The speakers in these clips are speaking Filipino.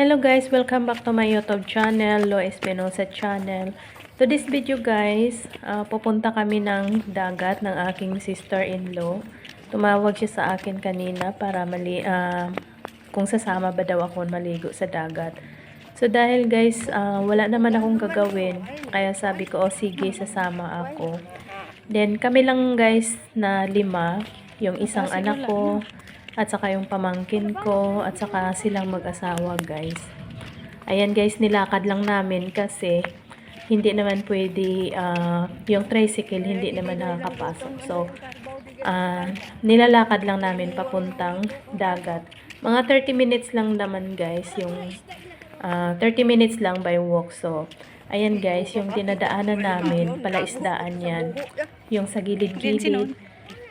Hello guys, welcome back to my YouTube channel, Lo Espinosa channel. To this video guys, pupunta kami ng dagat ng aking sister-in-law. Tumawag siya sa akin kanina para kung sasama ba daw ako maligo sa dagat. So dahil guys, wala naman akong gagawin, kaya sabi ko, sige, sasama ako. Then kami lang guys na 5, yung isang anak ko, at saka yung pamangkin ko, at saka silang mag-asawa guys. Ayan guys, nilakad lang namin kasi hindi naman pwede, yung tricycle hindi naman nakakapasok. So, nilalakad lang namin papuntang dagat. Mga 30 minutes lang naman guys, yung 30 minutes lang by walk. So, ayan guys, yung dinadaanan namin, palaisdaan yan. Yung sa gilid-gilid.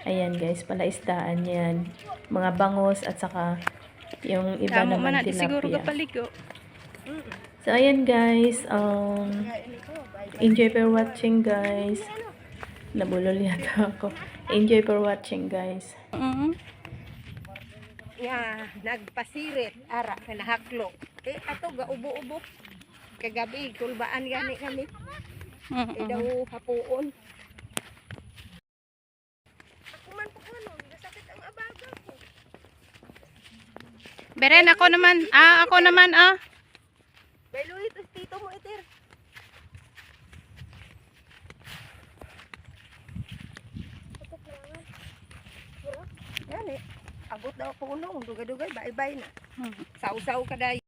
Ayan guys, palaisdaan yan. Mga bangos at saka yung iba naman tilapia. So ayan guys, enjoy for watching guys. Nabulol yata ako. Enjoy for watching guys. Ya, nagpasirit ara kanahaklo. Ato ga ubo-ubo. Kagabi kulbaan gani kami. Daw hapuon. Beren, ako naman. Beluit, tito mo itir. Gani, abot daw ako unong, dugay-dugay, bye-bye na. Saw-saw ka dahi.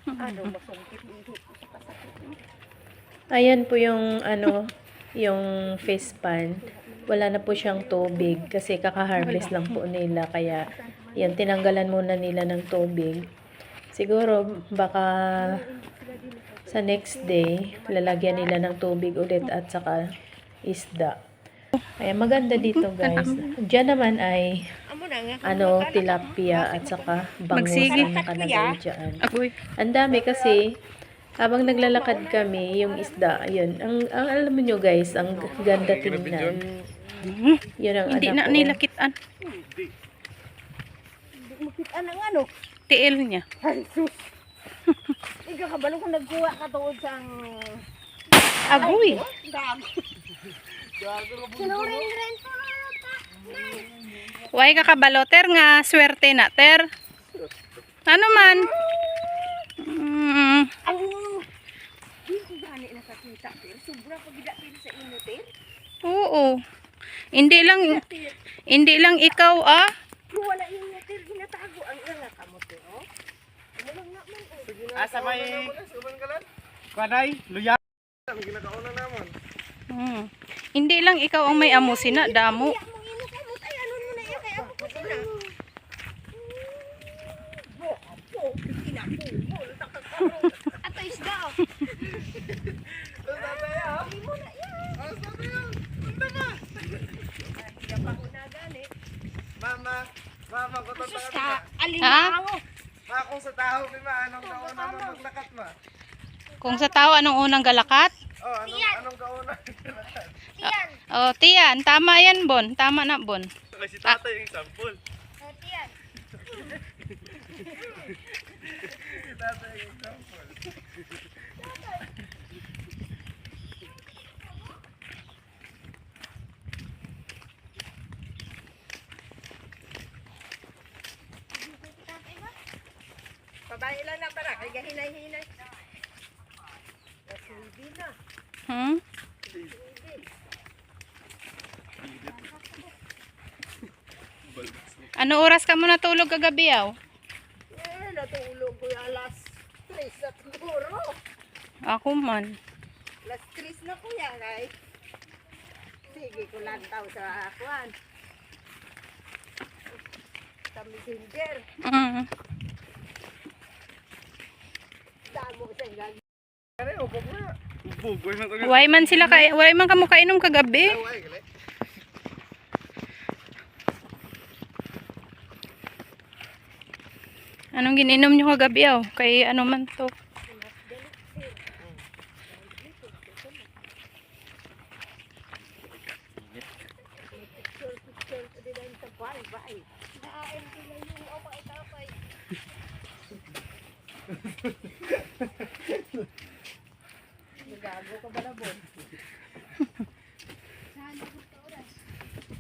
Ano, masungkit dito. Ayan po yung yung fish pan. Wala na po siyang tubig kasi kaka-harvest lang po nila, kaya yan, tinanggalan muna nila ng tubig. Siguro baka sa next day lalagyan nila ng tubig ulit at saka isda. Ay maganda dito guys. Diyan naman ay tilapia at saka bangus ang nakalagay dyan. Ang dami kasi habang naglalakad kami, yung isda, ayun. Ang alam niyo guys, ang ganda tingnan. Yun ang Hindi anak na ko. nilakitan. Makitaan ang ano? Tiil niya. Ay, sus. Ikaw kabalo kung nagkuha ka tuod sa Agoy. Sinuring rin po. Way ka kabaloter nga swerte na ter. Ano man? Ang hindi gani nakakita pero sobra pagida sa inyo ter. Oo. Hindi lang ikaw Wala yung ter ginatago ang nga kamote oh. Asa may kanay luya ang ginakauna namon. Hindi lang ikaw ang may amusina, damo. Ato isda oh. Mama ko to Sa alingango. kung sa taho ni anong kauna mo maglakat ma. Kung sa tao, anong unang galakat? Oh, anong kauna? Oh, tiyan. Tama yan, Bon. Tama na, Bon. Si tatay yung sampol. Tiyan. Si tatay yung sampol. Babae lang na para kay gahinay-hinay. Hindi na. Ano oras ka mo natulog kagabi, Natulog ko yung alas 3 na siguro. Ako man. Alas 3 na kuya, guys. Sige ko lantaw sa akuan. Sa messenger. Damo sa gag. Kare ubog na. Ubog na to. Way man kamo kainom kagabi. Anong gininom nyo kagabi, Kay ano man to? Tago ka balabon.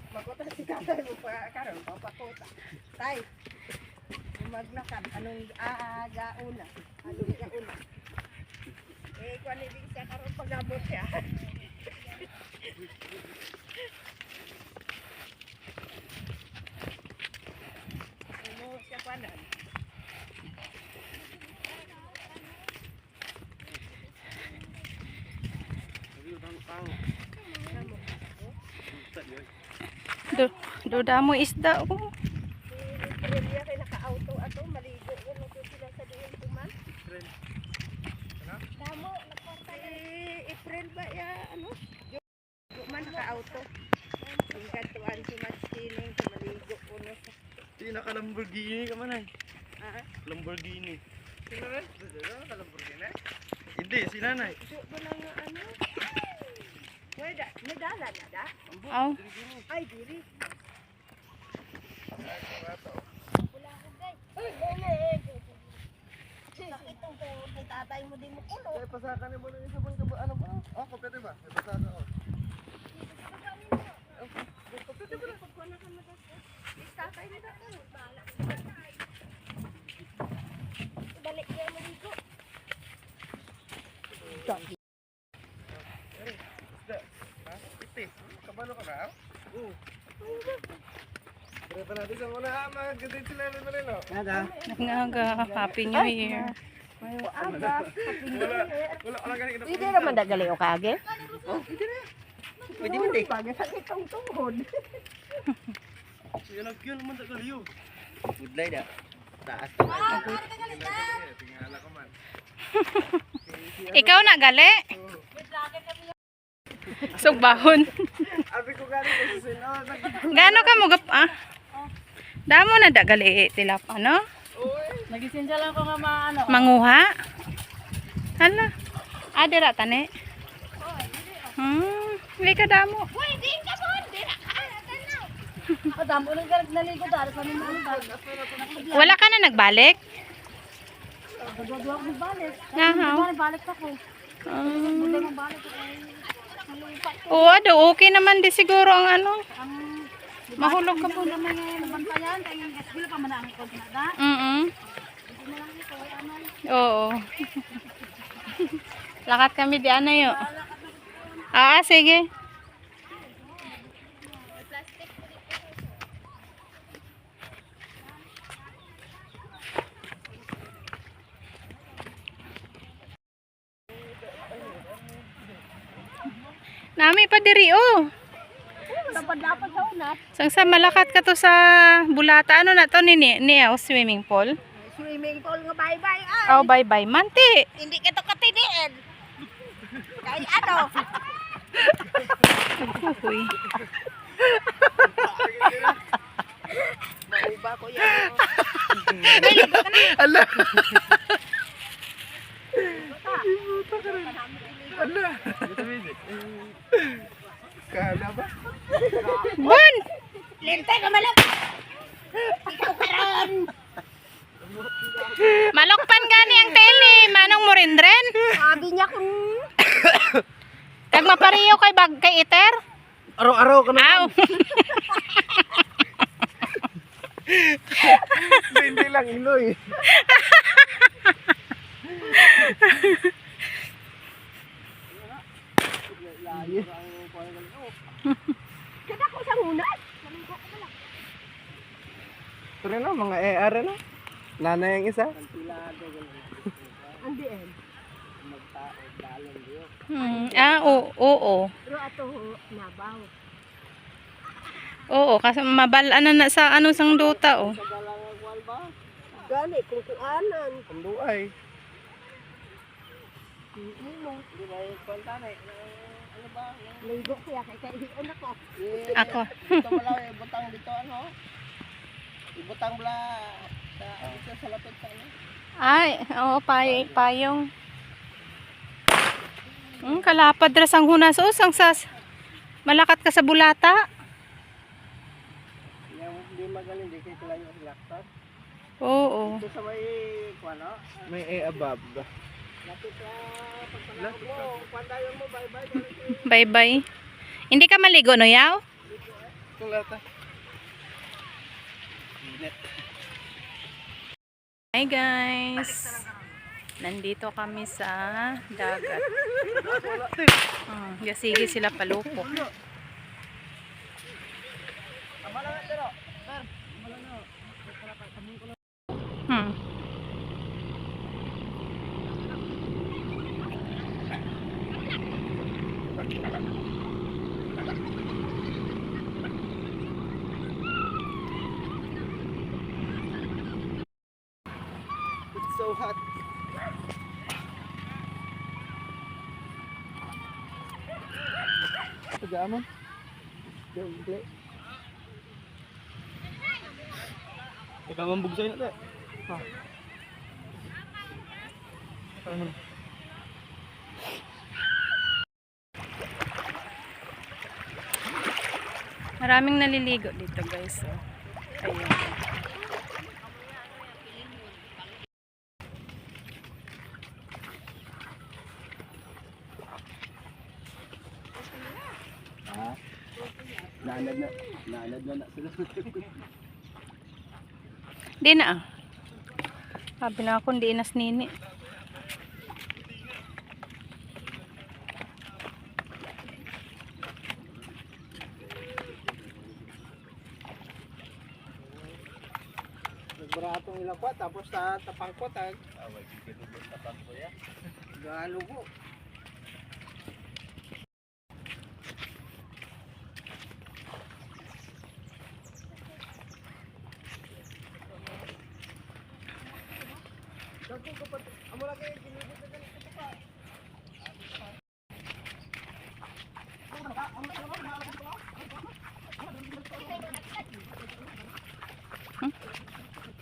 Makota si tatay mo pa karon papakota. Tay. Maglakad anong gauna? Anong gauna? Eh kuan din sa karon pagabot siya. Ano siya panan? Duda mo isda oh. Priya kay naka-auto ato maligo uno to sila sa diin tuman. Damo nagporta April ba ya ano? Yo man naka-auto. Tingkat tuan si Mastining maligo uno sa. Sino ka Lamborghini ka man ay? Ah, Lamborghini. Sino rin? Ka Lamborghini? Hindi, si nanay. yo ba lang nga ano? Wala, medala na da. Aw. Ay diri. Tatay mo din mo kulo. Kaya pasakan mo ng isa pang ano ba? Oh, kompete ba? May pasaka ko. Kompete ba? Pagkuha na ka matas. Tatay na da. Bahala. Balik niya mo dito. Ha? Iti. Kabalo ka na? Oo. Pero natin sa muna ha, magkatid sila rin rin o. Nga Happy New Year. Aga. Wala ganit. Hindi naman dagali o kage. Oh, pwede mo di. Pagay sa itong tuhod. Yan ang cute naman sa kaliyo. Budlay da. Taas. Tingala ko man. Ikaw na gali. Sugbahon. Abi ko galing ko sa sino. Gano ka mo gap ah? Damo na dagali tilap ano? Nagisensya lang ko nga maano. Manguha. Hala. Adira tani. Hindi ka damo. Pwede ka mo. Dira ka. Damo nang naligo dahil sa mga ano. Wala ka na nagbalik? Dua-dua ko balik. Nahaw. Balik ako. Balik ako. Oo, okay naman di siguro ang ano. Mahulog ka po. Naman yung nabantayan. Kaya yung gasbil pa man ang ikot na da. Oo. Lakat kami di ano yun. Ah, sige. Nami pa diri oh. Dapat sa unat. Sang sa malakat ka to sa bulata. Ano na to ni swimming pool? Swimming pool nga bye-bye. Ay, Oh, bye-bye. Manti. hindi ka to katiniin. Kaya ano? Uy. Mauba ko yan. Ala. Ala. Kala ba? Bon! Lintay ka malak. Ikaw karon. Malokpan gani ang teli. Manong mo rin rin. Sabi niya kung Kag mapariyo kay iter. Araw-araw ka na. Aw. Hindi lang iloy. kada ko sa unat. Pero na, mga ER na. Nanay ang isa. Andiin. Oo. Pero ato nabaw. Oo, kasi mabalaan na sa ano sang duta oh. Gani kung kuanan. Panduay. Ligo siya kay hiyon ako. Ako. Ito wala ibutang dito ano. Ibutang bla sa lapit sa ano. Ay, oo, payong. Kalapad ras ang hunas o sang sas. Malakat ka sa bulata. Yung hindi magaling di kay kailangan yung laktat. Oo. Ito sa may kuano. May above. Pandayon mo, bye-bye. Bye-bye. Hindi ka maligo, no, Yaw? Kulata. Hi guys. Nandito kami sa dagat. Gasigi sila palupo. Hmm. It's so hot. Pag-aamon. Gameplay. Ikaw mambugsay na tayo. Maraming naliligo dito guys. Ayun. Naanad na sila. Di na ah. Sabi na ako, hindi inas nini. Nagbaratong ilang kwa, tapos sa tapangkot, galugo.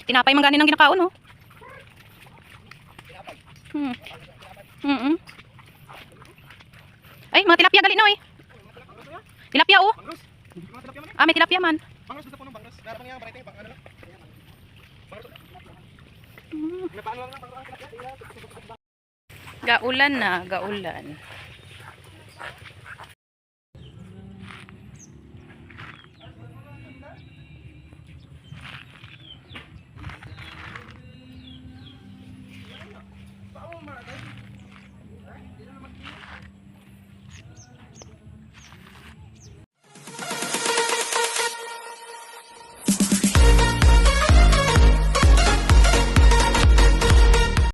Tinapay man ganin ang ginakaon, oh. Ay, mga tilapia gali no, eh. Tilapia, oh. Ah, may tilapia man. Bangos gusto po ng bangos. Narapan niya ang variety pang ano lang. Bangos. Napaano lang ng bangos. Gaulan na, gaulan.